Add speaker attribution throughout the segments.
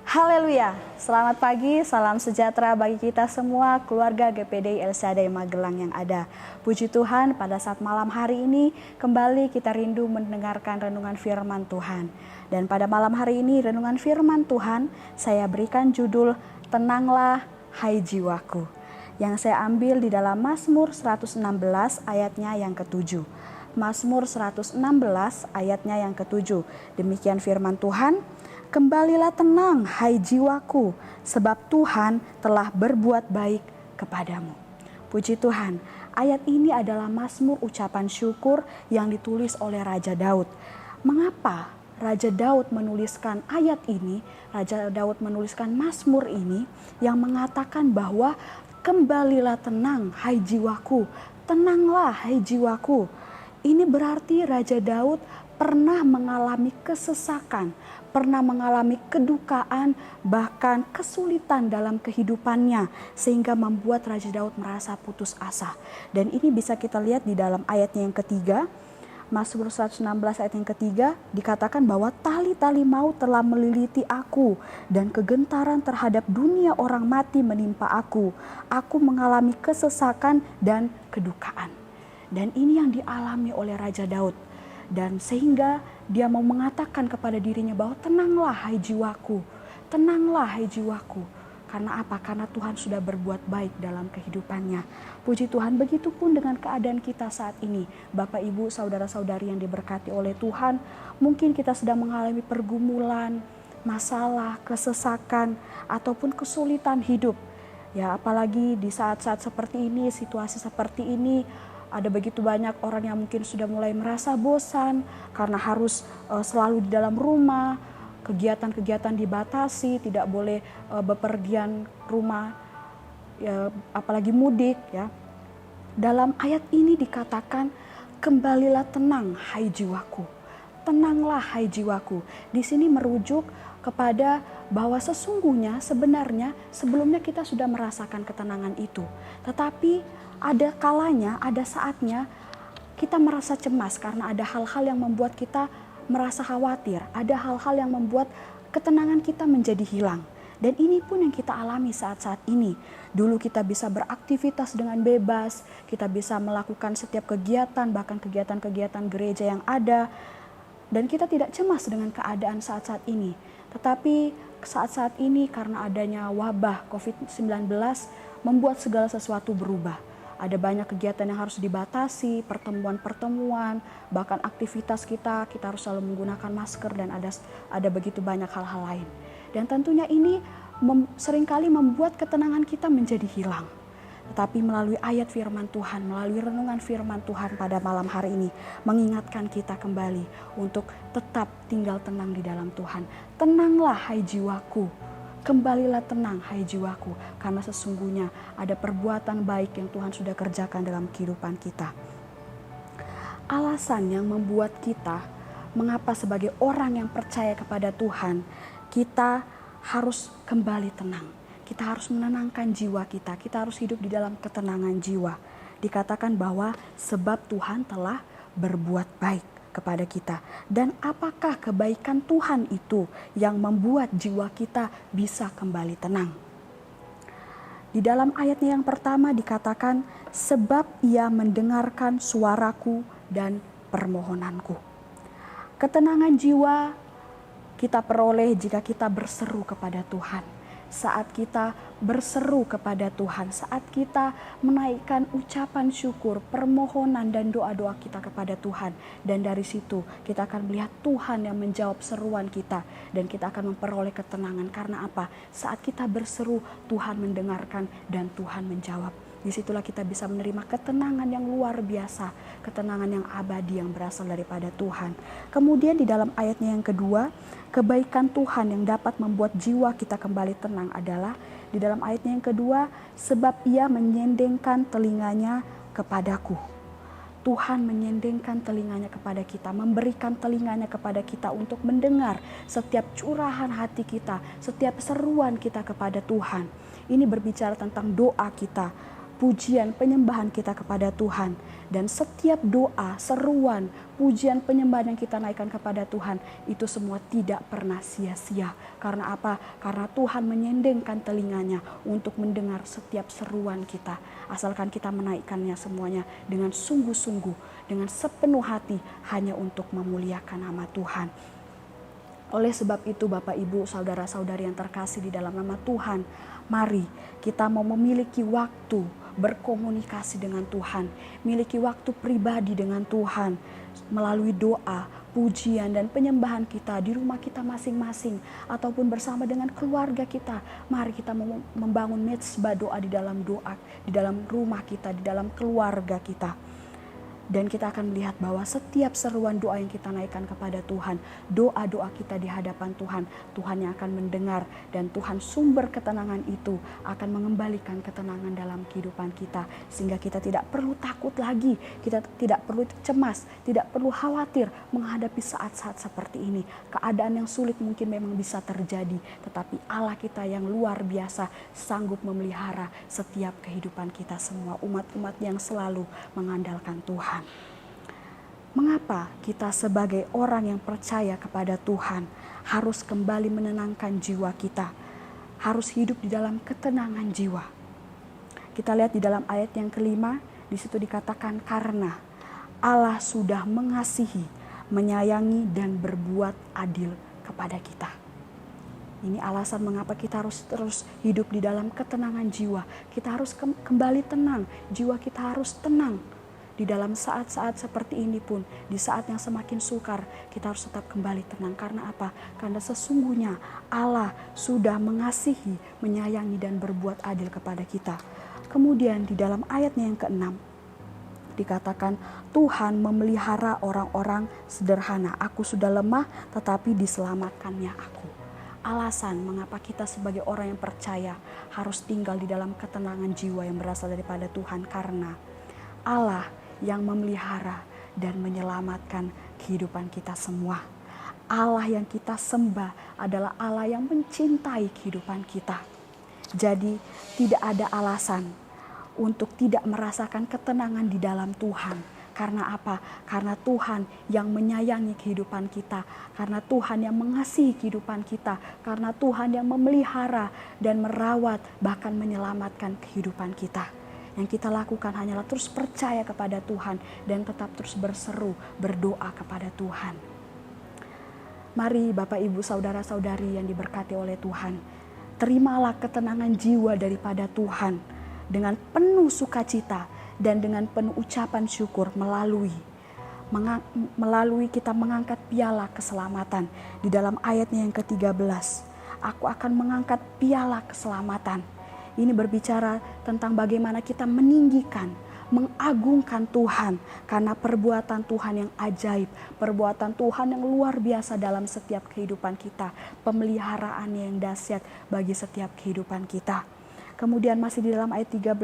Speaker 1: Haleluya, selamat pagi, salam sejahtera bagi kita semua, keluarga GPD El Shaddai Magelang yang ada. Puji Tuhan, pada saat malam hari ini kembali kita rindu mendengarkan renungan firman Tuhan. Dan pada malam hari ini renungan firman Tuhan saya berikan judul Tenanglah Hai Jiwaku, yang saya ambil di dalam Mazmur 116 ayatnya yang ke-7. Mazmur 116 ayatnya yang ke-7. Demikian firman Tuhan. Kembalilah tenang, hai jiwaku, sebab Tuhan telah berbuat baik kepadamu. Puji Tuhan, ayat ini adalah mazmur ucapan syukur yang ditulis oleh Raja Daud. Mengapa Raja Daud menuliskan ayat ini? Raja Daud menuliskan mazmur ini yang mengatakan bahwa kembalilah tenang, hai jiwaku, tenanglah, hai jiwaku. Ini berarti Raja Daud pernah mengalami kesesakan, pernah mengalami kedukaan, bahkan kesulitan dalam kehidupannya, sehingga membuat Raja Daud merasa putus asa. Dan ini bisa kita lihat di dalam ayatnya yang ketiga, Mazmur 116 ayat yang ketiga, dikatakan bahwa tali-tali maut telah meliliti aku, dan kegentaran terhadap dunia orang mati menimpa aku. Aku mengalami kesesakan dan kedukaan. Dan ini yang dialami oleh Raja Daud. Dan sehingga dia mau mengatakan kepada dirinya bahwa tenanglah hai jiwaku, tenanglah hai jiwaku. Karena apa? Karena Tuhan sudah berbuat baik dalam kehidupannya. Puji Tuhan, begitupun dengan keadaan kita saat ini. Bapak, Ibu, saudara-saudari yang diberkati oleh Tuhan, mungkin kita sedang mengalami pergumulan, masalah, kesesakan, ataupun kesulitan hidup. Ya, apalagi di saat-saat seperti ini, situasi seperti ini, ada begitu banyak orang yang mungkin sudah mulai merasa bosan karena harus selalu di dalam rumah, kegiatan-kegiatan dibatasi, tidak boleh bepergian rumah, ya, apalagi mudik. Ya. Dalam ayat ini dikatakan, kembalilah tenang hai jiwaku, tenanglah hai jiwaku. Di sini merujuk kepada bahwa sesungguhnya sebenarnya sebelumnya kita sudah merasakan ketenangan itu, tetapi ada kalanya, ada saatnya kita merasa cemas karena ada hal-hal yang membuat kita merasa khawatir. Ada hal-hal yang membuat ketenangan kita menjadi hilang. Dan ini pun yang kita alami saat-saat ini. Dulu kita bisa beraktivitas dengan bebas, kita bisa melakukan setiap kegiatan, bahkan kegiatan-kegiatan gereja yang ada. Dan kita tidak cemas dengan keadaan saat-saat ini. Tetapi saat-saat ini karena adanya wabah COVID-19 membuat segala sesuatu berubah. Ada banyak kegiatan yang harus dibatasi, pertemuan-pertemuan, bahkan aktivitas kita harus selalu menggunakan masker dan ada begitu banyak hal-hal lain. Dan tentunya ini seringkali membuat ketenangan kita menjadi hilang. Tetapi melalui ayat firman Tuhan, melalui renungan firman Tuhan pada malam hari ini, mengingatkan kita kembali untuk tetap tinggal tenang di dalam Tuhan. Tenanglah hai jiwaku. Kembalilah tenang hai jiwaku, karena sesungguhnya ada perbuatan baik yang Tuhan sudah kerjakan dalam kehidupan kita. Alasan yang membuat kita, mengapa sebagai orang yang percaya kepada Tuhan, kita harus kembali tenang. Kita harus menenangkan jiwa kita harus hidup di dalam ketenangan jiwa. Dikatakan bahwa sebab Tuhan telah berbuat baik kepada kita. Dan apakah kebaikan Tuhan itu yang membuat jiwa kita bisa kembali tenang? Di dalam ayatnya yang pertama dikatakan, sebab ia mendengarkan suaraku dan permohonanku. Ketenangan jiwa kita peroleh jika kita berseru kepada Tuhan. Saat kita berseru kepada Tuhan, saat kita menaikkan ucapan syukur, permohonan dan doa-doa kita kepada Tuhan. Dan dari situ kita akan melihat Tuhan yang menjawab seruan kita. Dan kita akan memperoleh ketenangan. Karena apa? Saat kita berseru, Tuhan mendengarkan dan Tuhan menjawab. Disitulah kita bisa menerima ketenangan yang luar biasa, ketenangan yang abadi yang berasal daripada Tuhan. Kemudian di dalam ayatnya yang kedua, kebaikan Tuhan yang dapat membuat jiwa kita kembali tenang adalah di dalam ayatnya yang kedua, sebab ia menyendengkan telinganya kepadaku. Tuhan menyendengkan telinganya kepada kita, memberikan telinganya kepada kita untuk mendengar setiap curahan hati kita, setiap seruan kita kepada Tuhan. Ini berbicara tentang doa kita. pujian, penyembahan kita kepada Tuhan. Dan setiap doa, seruan, pujian, penyembahan yang kita naikkan kepada Tuhan, itu semua tidak pernah sia-sia. Karena apa? Karena Tuhan menyendengkan telinganya untuk mendengar setiap seruan kita. Asalkan kita menaikkannya semuanya dengan sungguh-sungguh, dengan sepenuh hati, hanya untuk memuliakan nama Tuhan. Oleh sebab itu Bapak Ibu, saudara-saudari yang terkasih di dalam nama Tuhan, mari kita mau memiliki waktu berkomunikasi dengan Tuhan, miliki waktu pribadi dengan Tuhan melalui doa, pujian dan penyembahan kita di rumah kita masing-masing ataupun bersama dengan keluarga kita. Mari kita membangun mezbah doa, di dalam rumah kita, di dalam keluarga kita. Dan kita akan melihat bahwa setiap seruan doa yang kita naikkan kepada Tuhan, doa-doa kita di hadapan Tuhan, Tuhan yang akan mendengar, dan Tuhan sumber ketenangan itu akan mengembalikan ketenangan dalam kehidupan kita. Sehingga kita tidak perlu takut lagi, kita tidak perlu cemas, tidak perlu khawatir menghadapi saat-saat seperti ini. Keadaan yang sulit mungkin memang bisa terjadi, tetapi Allah kita yang luar biasa sanggup memelihara setiap kehidupan kita semua, umat-umat yang selalu mengandalkan Tuhan. Mengapa kita sebagai orang yang percaya kepada Tuhan harus kembali menenangkan jiwa kita, harus hidup di dalam ketenangan jiwa? Kita lihat di dalam ayat yang kelima, di situ dikatakan karena Allah sudah mengasihi, menyayangi dan berbuat adil kepada kita. Ini alasan mengapa kita harus terus hidup di dalam ketenangan jiwa. Kita harus kembali tenang, jiwa kita harus tenang. Di dalam saat-saat seperti ini pun, di saat yang semakin sukar, kita harus tetap kembali tenang. Karena apa? Karena sesungguhnya Allah sudah mengasihi, menyayangi dan berbuat adil kepada kita. Kemudian di dalam ayatnya yang ke-6, dikatakan Tuhan memelihara orang-orang sederhana. Aku sudah lemah tetapi diselamatkannya aku. Alasan mengapa kita sebagai orang yang percaya harus tinggal di dalam ketenangan jiwa yang berasal daripada Tuhan, karena Allah yang memelihara dan menyelamatkan kehidupan kita semua. Allah yang kita sembah adalah Allah yang mencintai kehidupan kita. Jadi tidak ada alasan untuk tidak merasakan ketenangan di dalam Tuhan. Karena apa? Karena Tuhan yang menyayangi kehidupan kita, karena Tuhan yang mengasihi kehidupan kita, karena Tuhan yang memelihara dan merawat bahkan menyelamatkan kehidupan kita. Yang kita lakukan hanyalah terus percaya kepada Tuhan dan tetap terus berseru, berdoa kepada Tuhan. Mari Bapak Ibu saudara-saudari yang diberkati oleh Tuhan, terimalah ketenangan jiwa daripada Tuhan dengan penuh sukacita dan dengan penuh ucapan syukur melalui kita mengangkat piala keselamatan. Di dalam ayatnya yang ke-13, aku akan mengangkat piala keselamatan. Ini berbicara tentang bagaimana kita meninggikan, mengagungkan Tuhan karena perbuatan Tuhan yang ajaib, perbuatan Tuhan yang luar biasa dalam setiap kehidupan kita, pemeliharaan yang dahsyat bagi setiap kehidupan kita. Kemudian masih di dalam ayat 13,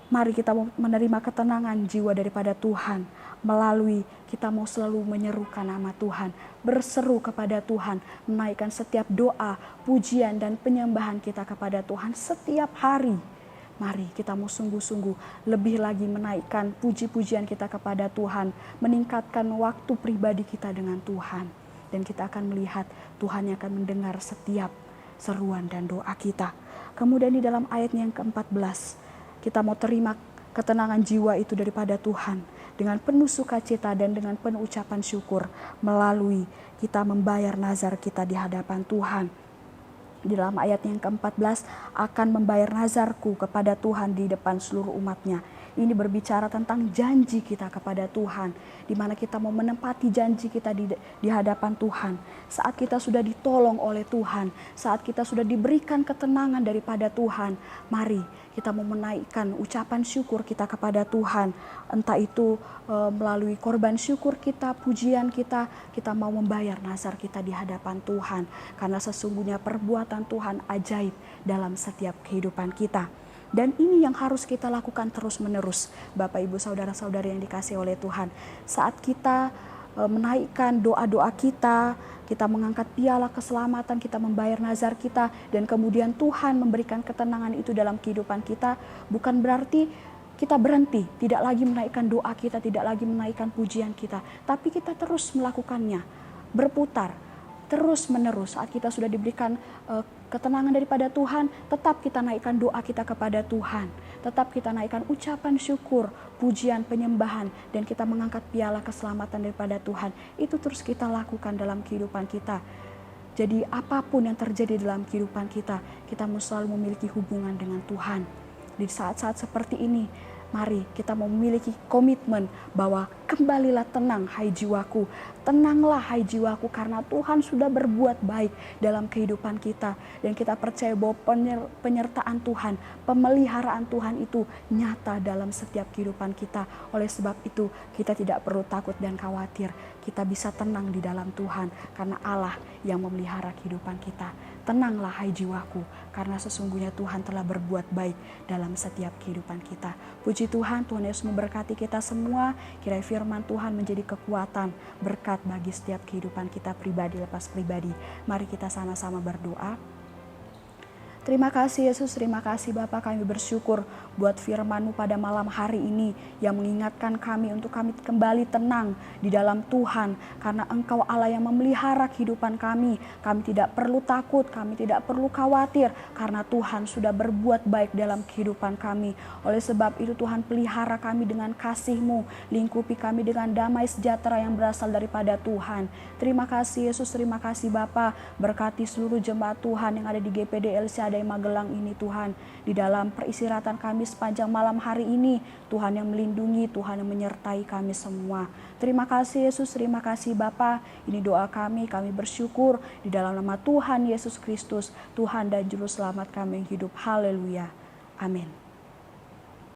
Speaker 1: mari kita menerima ketenangan jiwa daripada Tuhan melalui kita mau selalu menyerukan nama Tuhan, berseru kepada Tuhan, menaikkan setiap doa, pujian dan penyembahan kita kepada Tuhan setiap hari. Mari kita mau sungguh-sungguh lebih lagi menaikkan puji-pujian kita kepada Tuhan, meningkatkan waktu pribadi kita dengan Tuhan. Dan kita akan melihat Tuhan yang akan mendengar setiap seruan dan doa kita. Kemudian di dalam ayatnya yang ke-14, kita mau terima ketenangan jiwa itu daripada Tuhan dengan penuh sukacita dan dengan penuh ucapan syukur melalui kita membayar nazar kita di hadapan Tuhan. Di dalam ayat yang ke-14, akan membayar nazarku kepada Tuhan di depan seluruh umatnya. Ini berbicara tentang janji kita kepada Tuhan, di mana kita mau menempati janji kita di hadapan Tuhan. Saat kita sudah ditolong oleh Tuhan, saat kita sudah diberikan ketenangan daripada Tuhan, mari kita mau menaikkan ucapan syukur kita kepada Tuhan. Entah itu melalui korban syukur kita, pujian kita mau membayar nazar kita di hadapan Tuhan. Karena sesungguhnya perbuatan Tuhan ajaib dalam setiap kehidupan kita. Dan ini yang harus kita lakukan terus-menerus, Bapak Ibu saudara-saudari yang dikasihi oleh Tuhan. Saat kita menaikkan doa-doa kita, kita mengangkat piala keselamatan, kita membayar nazar kita, dan kemudian Tuhan memberikan ketenangan itu dalam kehidupan kita, bukan berarti kita berhenti, tidak lagi menaikkan doa kita, tidak lagi menaikkan pujian kita, tapi kita terus melakukannya, berputar, terus menerus. Saat kita sudah diberikan ketenangan daripada Tuhan, tetap kita naikkan doa kita kepada Tuhan, tetap kita naikkan ucapan syukur, pujian, penyembahan, dan kita mengangkat piala keselamatan daripada Tuhan. Itu terus kita lakukan dalam kehidupan kita. Jadi apapun yang terjadi dalam kehidupan kita, kita mesti selalu memiliki hubungan dengan Tuhan. Di saat-saat seperti ini, mari kita memiliki komitmen bahwa kembalilah tenang hai jiwaku. Tenanglah hai jiwaku karena Tuhan sudah berbuat baik dalam kehidupan kita. Dan kita percaya bahwa penyertaan Tuhan, pemeliharaan Tuhan itu nyata dalam setiap kehidupan kita. Oleh sebab itu kita tidak perlu takut dan khawatir. Kita bisa tenang di dalam Tuhan karena Allah yang memelihara kehidupan kita. Tenanglah hai jiwaku karena sesungguhnya Tuhan telah berbuat baik dalam setiap kehidupan kita. Puji Tuhan, Tuhan Yesus memberkati kita semua. Kiranya firman Tuhan menjadi kekuatan, berkat bagi setiap kehidupan kita pribadi lepas pribadi. Mari kita sama-sama berdoa. Terima kasih Yesus, terima kasih Bapa, kami bersyukur buat firman-Mu pada malam hari ini yang mengingatkan kami untuk kami kembali tenang di dalam Tuhan. Karena Engkau Allah yang memelihara kehidupan kami. Kami tidak perlu takut, kami tidak perlu khawatir karena Tuhan sudah berbuat baik dalam kehidupan kami. Oleh sebab itu Tuhan pelihara kami dengan kasih-Mu, lingkupi kami dengan damai sejahtera yang berasal daripada Tuhan. Terima kasih Yesus, terima kasih Bapa, berkati seluruh jemaat Tuhan yang ada di GPD LCADAI Magelang ini Tuhan. Di dalam peristirahatan kami sepanjang malam hari ini, Tuhan yang melindungi, Tuhan yang menyertai kami semua. Terima kasih Yesus, terima kasih Bapa. Ini doa kami bersyukur di dalam nama Tuhan Yesus Kristus, Tuhan dan Juru Selamat kami yang hidup. Haleluya. Amin.